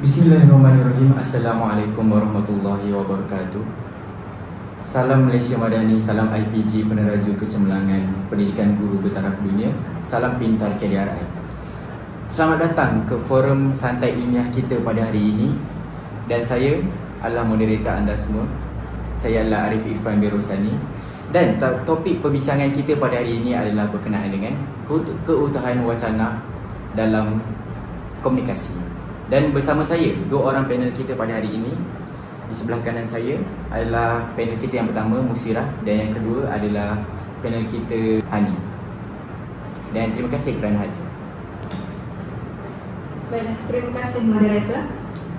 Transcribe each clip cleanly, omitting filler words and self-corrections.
Bismillahirrahmanirrahim. Assalamualaikum warahmatullahi wabarakatuh. Salam Malaysia Madani, salam IPG Peneraju Kecemerlangan Pendidikan Guru Bertaraf Dunia, salam pintar KDRI. Selamat datang ke forum santai ilmiah kita pada hari ini. Dan saya adalah moderator anda semua. Saya adalah Arif Irfan Berosani. Dan topik perbincangan kita pada hari ini adalah berkenaan dengan keutuhan wacana dalam komunikasi. Dan bersama saya, dua orang panel kita pada hari ini. Di sebelah kanan saya adalah panel kita yang pertama, Musirah. Dan yang kedua adalah panel kita, Hani. Dan terima kasih kerana hadir. Baiklah, terima kasih moderator.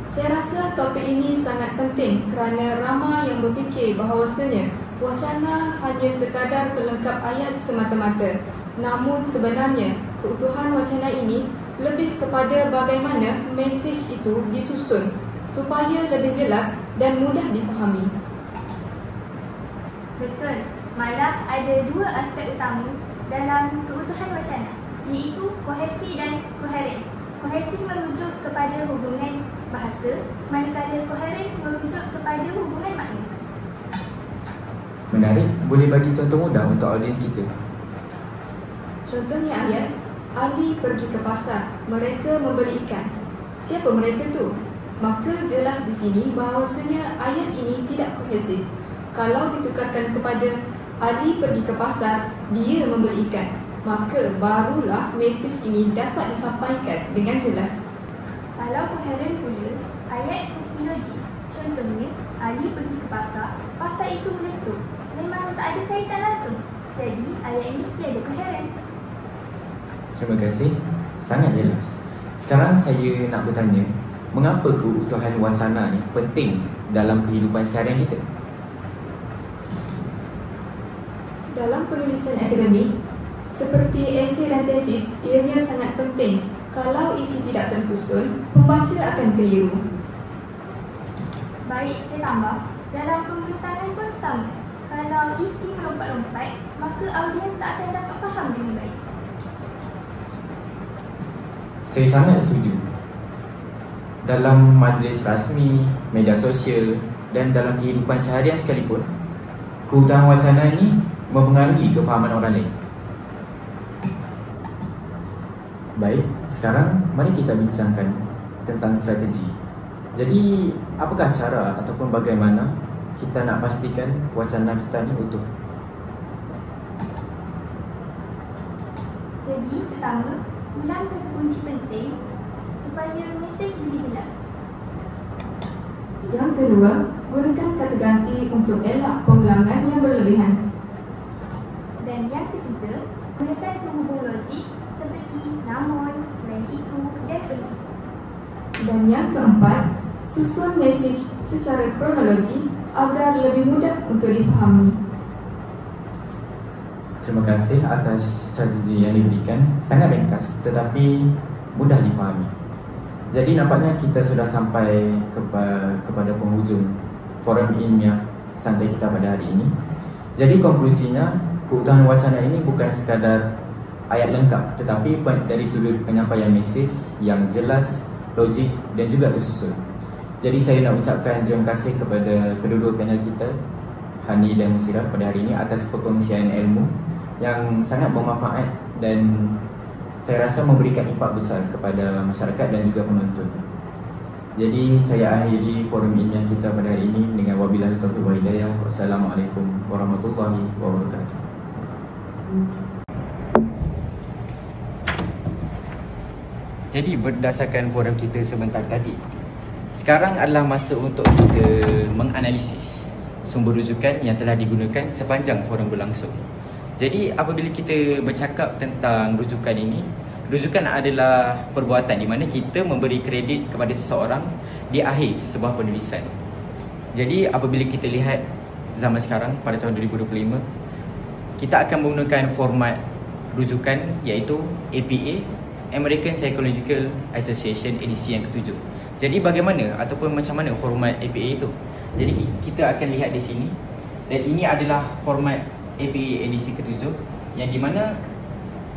Saya rasa topik ini sangat penting kerana ramai yang berfikir bahawasanya wacana hanya sekadar pelengkap ayat semata-mata. Namun sebenarnya keutuhan wacana ini lebih kepada bagaimana mesej itu disusun supaya lebih jelas dan mudah dipahami. Betul, malah ada dua aspek utama dalam keutuhan wacana, iaitu kohesi dan koheren. Kohesi merujuk kepada hubungan bahasa, manakala koheren merujuk kepada hubungan makna. Menarik, boleh bagi contoh mudah untuk audiens kita? Contohnya ayat, Ali pergi ke pasar, mereka membeli ikan. Siapa mereka tu? Maka jelas di sini bahawasanya ayat ini tidak kohesif. Kalau ditukarkan kepada Ali pergi ke pasar, dia membeli ikan, maka barulah mesej ini dapat disampaikan dengan jelas. Kalau koheren pula, ayat mesti logik. Contohnya, Ali pergi ke pasar, pasar itu meletup. Memang tak ada kaitan langsung. Jadi, ayat ini tiada koheren. Terima kasih, sangat jelas. Sekarang saya nak bertanya, mengapa keutuhan wacana ni penting dalam kehidupan seharian kita? Dalam penulisan akademik, seperti esei dan tesis, ianya sangat penting. Kalau isi tidak tersusun, pembaca akan keliru. Baik, saya tambah. Dalam pembentaran pun sama. Kalau isi melompat-lompat, maka audiens tak akan dapat faham dengan baik. Saya sangat setuju. Dalam majlis rasmi, media sosial dan dalam kehidupan seharian sekalipun, keutuhan wacana ini mempengaruhi kefahaman orang lain. Baik, sekarang mari kita bincangkan tentang strategi. Jadi, apakah cara ataupun bagaimana kita nak pastikan wacana kita ni utuh? Jadi, pertama, ulang kata kunci penting supaya mesej lebih jelas. Yang kedua, gunakan kata ganti untuk elak pengulangan yang berlebihan. Dan yang ketiga, gunakan penghubung logik seperti namun, selain itu dan oleh itu. Dan yang keempat, susun mesej secara kronologi agar lebih mudah untuk dipahami. Terima kasih atas strategi yang diberikan. Sangat ringkas tetapi mudah difahami. Jadi nampaknya kita sudah sampai kepada penghujung forum ilmiah santai kita pada hari ini. Jadi konklusinya, keutuhan wacana ini bukan sekadar ayat lengkap, tetapi dari sudut penyampaian mesej yang jelas, logik dan juga tersusun. Jadi saya nak ucapkan terima kasih kepada kedua-dua panel kita, Hani dan Musirah, pada hari ini atas perkongsian ilmu yang sangat bermanfaat dan saya rasa memberikan impak besar kepada masyarakat dan juga penonton. Jadi saya akhiri forum ilmiah kita pada hari ini dengan wabillahi taufiq wal hidayah. Wassalamualaikum warahmatullahi wabarakatuh. Jadi berdasarkan forum kita sebentar tadi, sekarang adalah masa untuk kita menganalisis sumber rujukan yang telah digunakan sepanjang forum berlangsung. Jadi apabila kita bercakap tentang rujukan ini, rujukan adalah perbuatan di mana kita memberi kredit kepada seseorang di akhir sesebuah penulisan. Jadi apabila kita lihat zaman sekarang pada tahun 2025, kita akan menggunakan format rujukan iaitu APA, American Psychological Association edisi yang ke-7. Jadi bagaimana ataupun macam mana format APA itu? Jadi kita akan lihat di sini, dan ini adalah format APA edisi ke-7 yang di mana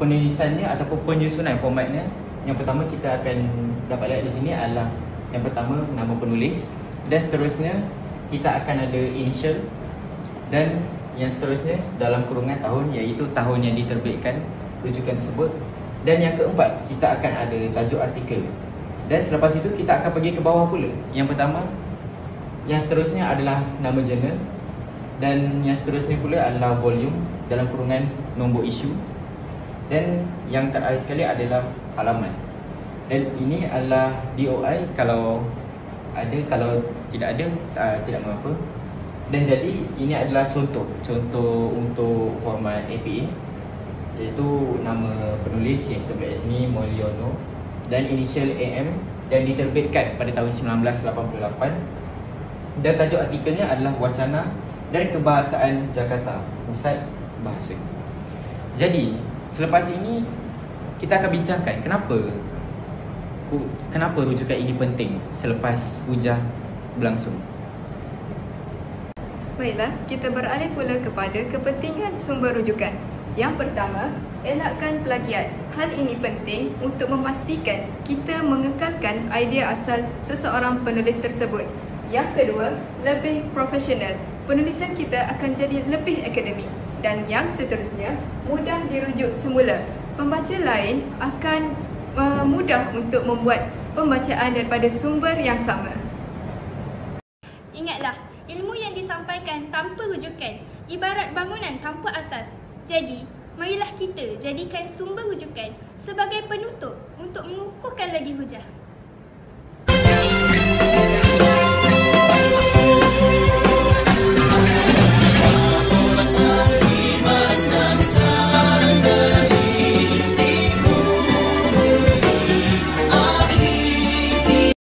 penulisannya ataupun penyusunan formatnya, yang pertama kita akan dapat lihat di sini adalah Yang pertama nama penulis, dan seterusnya kita akan ada initial, dan yang seterusnya dalam kurungan tahun, iaitu tahun yang diterbitkan rujukan tersebut. Dan yang keempat, kita akan ada tajuk artikel. Dan selepas itu kita akan pergi ke bawah pula. Yang pertama, yang seterusnya adalah nama jurnal, dan yang seterusnya pula adalah volume dalam kurungan nombor isu, dan yang terakhir sekali adalah halaman. Dan ini adalah DOI kalau ada, kalau tidak ada tidak mengapa. Dan jadi ini adalah contoh untuk format APA, iaitu nama penulis yang kita buat di sini Mulyono, dan initial AM, dan diterbitkan pada tahun 1988. Dan tajuk artikelnya adalah Wacana dan Kebahasaan Jakarta, Pusat Bahasa. Jadi selepas ini kita akan bincangkan kenapa rujukan ini penting selepas hujah berlangsung. Baiklah, kita beralih pula kepada kepentingan sumber rujukan. Yang pertama, elakkan plagiat. Hal ini penting untuk memastikan kita mengekalkan idea asal seseorang penulis tersebut. Yang kedua, lebih profesional. Penulisan kita akan jadi lebih akademik. Dan yang seterusnya, mudah dirujuk semula. Pembaca lain akan mudah untuk membuat pembacaan daripada sumber yang sama. Ingatlah, ilmu yang disampaikan tanpa rujukan ibarat bangunan tanpa asas. Jadi, marilah kita jadikan sumber rujukan sebagai penutup untuk mengukuhkan lagi hujah.